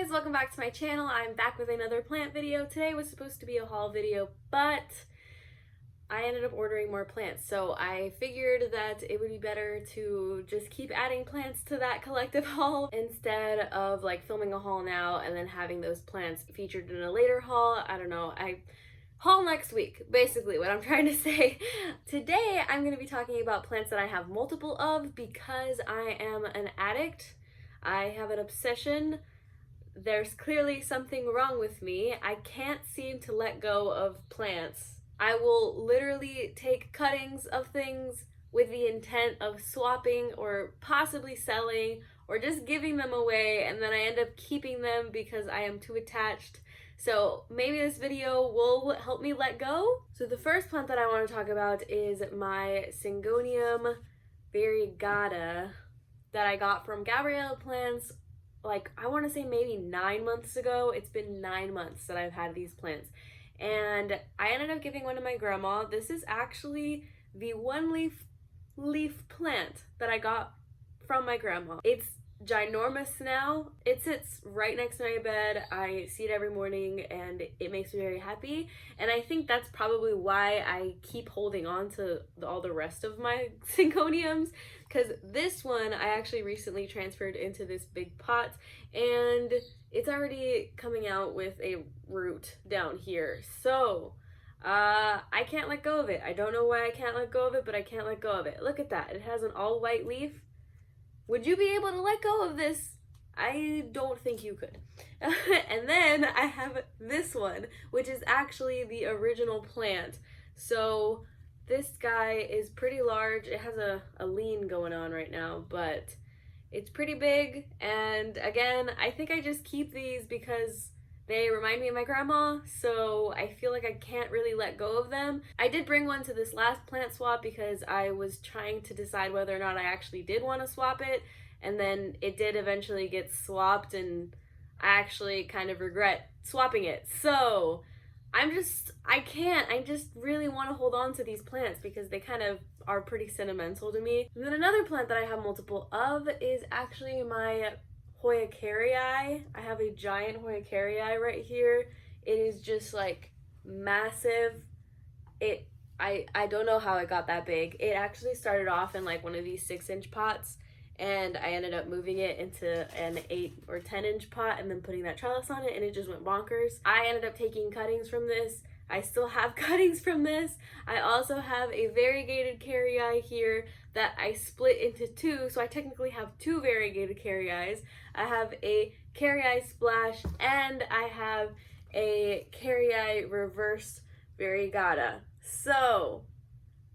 guys, welcome back to my channel. I'm back with another plant video. Today was supposed to be a haul video, but I ended up ordering more plants, so I figured that it would be better to just keep adding plants to that collective haul instead of like filming a haul now and then having those plants featured in a later haul. I don't know, haul next week, basically what I'm trying to say. Today I'm going to be talking about plants that I have multiple of because I am an addict. I have an obsession. There's clearly something wrong with me. I can't seem to let go of plants. I will literally take cuttings of things with the intent of swapping or possibly selling or just giving them away, and then I end up keeping them because I am too attached. So maybe this video will help me let go. So the first plant that I want to talk about is my Syngonium variegata that I got from Gabrielle Plants, like I want to say maybe 9 months ago. It's been 9 months that I've had these plants, and I ended up giving one to my grandma. This is actually the one leaf plant that I got from my grandma. It's ginormous now. It sits right next to my bed. I see it every morning and it makes me very happy, and I think that's probably why I keep holding on to all the rest of my Syngoniums, because this one I actually recently transferred into this big pot and it's already coming out with a root down here. So I can't let go of it. I don't know why I can't let go of it, but I can't let go of it. Look at that. It has an all white leaf. Would you be able to let go of this? I don't think you could. And then I have this one, which is actually the original plant. So this guy is pretty large. It has a lean going on right now, but it's pretty big. And again, I think I just keep these because they remind me of my grandma, so I feel like I can't really let go of them. I did bring one to this last plant swap because I was trying to decide whether or not I actually did want to swap it, and then it did eventually get swapped, and I actually kind of regret swapping it. So I just really want to hold on to these plants because they kind of are pretty sentimental to me. And then another plant that I have multiple of is actually my Hoya. I have a giant Hoya right here. It is just like massive. I don't know how it got that big. It actually started off in like one of these 6-inch pots, and I ended up moving it into an 8 or 10-inch pot and then putting that trellis on it, and it just went bonkers. I ended up taking cuttings from this. I still have cuttings from this. I also have a variegated caryi here that I split into two, so I technically have two variegated caryis. I have a caryi splash and I have a caryi reverse variegata. So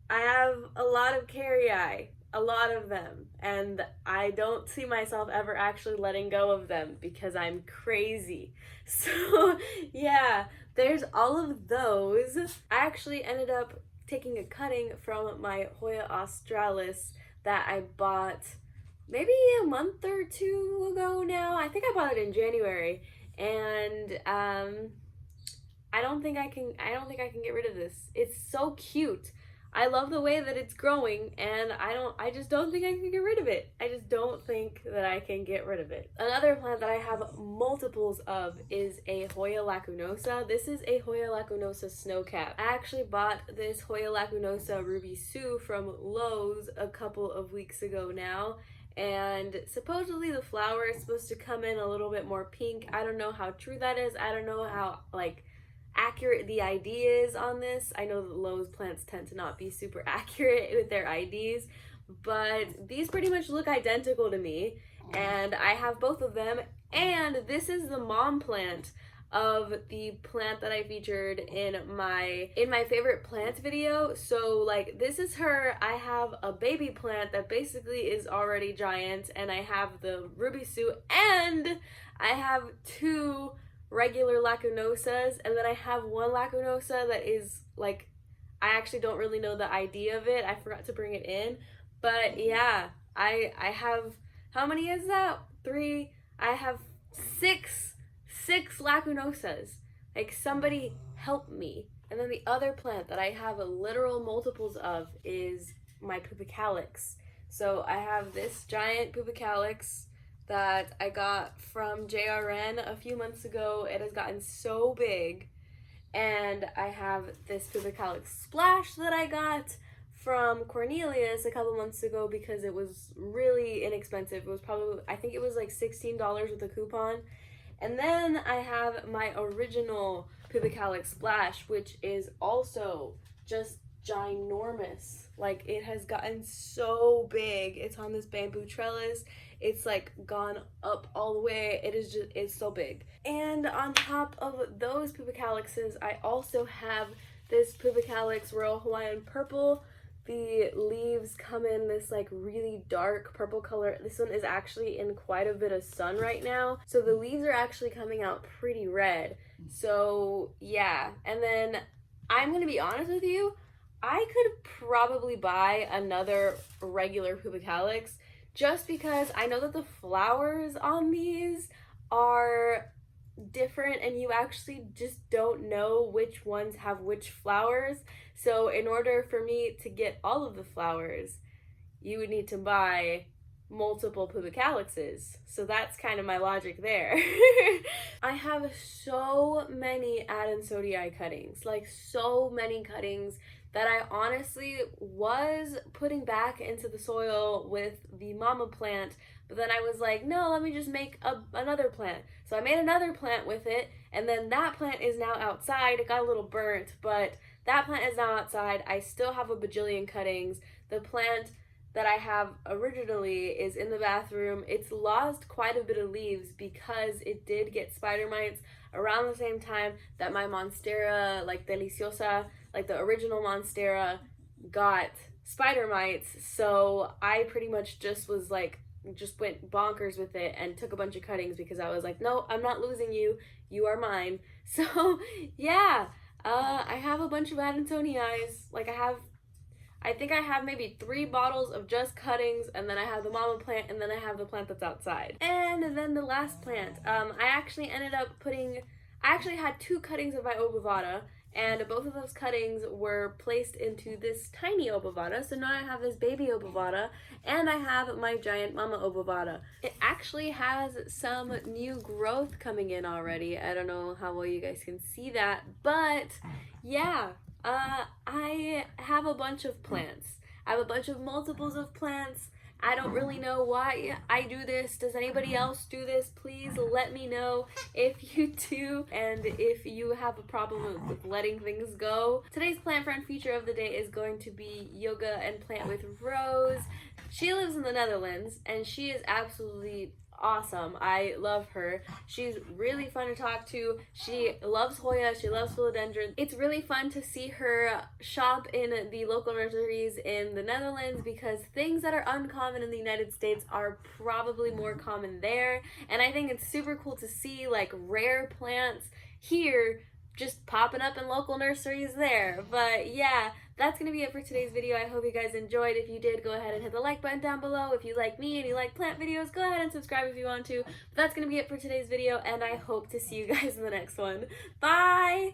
I have a lot of caryi, a lot of them, and I don't see myself ever actually letting go of them because I'm crazy. So yeah, there's all of those. I actually ended up taking a cutting from my Hoya australis that I bought maybe a month or two ago now. I think I bought it in January, and I don't think I can get rid of this. It's so cute. I love the way that it's growing, and I just don't think I can get rid of it. I just don't think that I can get rid of it. Another plant that I have multiples of is a Hoya lacunosa. This is a Hoya lacunosa snowcap. I actually bought this Hoya lacunosa Ruby Sue from Lowe's a couple of weeks ago now, and supposedly the flower is supposed to come in a little bit more pink. I don't know how true that is. I don't know how accurate the ID is on this. I know that Lowe's plants tend to not be super accurate with their IDs, but these pretty much look identical to me, and I have both of them. And this is the mom plant of the plant that I featured in my favorite plants video. So like, this is her. I have a baby plant that basically is already giant, and I have the Ruby Sue, and I have two regular lacunosas, and then I have one lacunosa that is like, I actually don't really know the ID of it. I forgot to bring it in, but yeah, I have, how many is that? 3. I have six lacunosas. Like, somebody help me. And then the other plant that I have a literal multiples of is my pubicalyx. So I have this giant pubicalyx that I got from JRN a few months ago. It has gotten so big. And I have this pubicalyx splash that I got from Cornelius a couple months ago because it was really inexpensive. It was probably, I think it was like $16 with a coupon. And then I have my original pubicalyx splash, which is also just ginormous. Like, it has gotten so big. It's on this bamboo trellis. It's like gone up all the way. It is just, it's so big. And on top of those pubicalyxes, I also have this pubicalyx Royal Hawaiian Purple. The leaves come in this like really dark purple color. This one is actually in quite a bit of sun right now, so the leaves are actually coming out pretty red. So yeah, and then I'm gonna be honest with you, I could probably buy another regular pubicalyx just because I know that the flowers on these are different and you actually just don't know which ones have which flowers. So in order for me to get all of the flowers, you would need to buy multiple pubicalyxes. So that's kind of my logic there. I have so many Adansonii cuttings, like so many cuttings that I honestly was putting back into the soil with the mama plant, but then I was like, no, let me just make another plant. So I made another plant with it, and then that plant is now outside. It got a little burnt, but that plant is now outside. I still have a bajillion cuttings. The plant that I have originally is in the bathroom. It's lost quite a bit of leaves because it did get spider mites around the same time that my Monstera, like deliciosa, like the original Monstera, got spider mites. So I pretty much just was like, just went bonkers with it and took a bunch of cuttings because I was like, no, I'm not losing you. You are mine. So yeah, I have a bunch of Adansonii. Like I think I have maybe 3 bottles of just cuttings, and then I have the mama plant, and then I have the plant that's outside. And then the last plant, I actually ended up I actually had 2 cuttings of my obovata, and both of those cuttings were placed into this tiny obovata. So now I have this baby obovata, and I have my giant mama obovata. It actually has some new growth coming in already. I don't know how well you guys can see that, but yeah. I have a bunch of plants. I have a bunch of multiples of plants. I don't really know why I do this. Does anybody else do this? Please let me know if you do and if you have a problem with letting things go. Today's plant friend feature of the day is going to be Yoga and Plant with Rose. She lives in the Netherlands and she is absolutely awesome. I love her. She's really fun to talk to. She loves Hoya. She loves philodendron. It's really fun to see her shop in the local nurseries in the Netherlands because things that are uncommon in the United States are probably more common there. And I think it's super cool to see like rare plants here just popping up in local nurseries there. But yeah, that's gonna be it for today's video. I hope you guys enjoyed. If you did, go ahead and hit the like button down below. If you like me and you like plant videos, go ahead and subscribe if you want to. But that's gonna be it for today's video, and I hope to see you guys in the next one. Bye!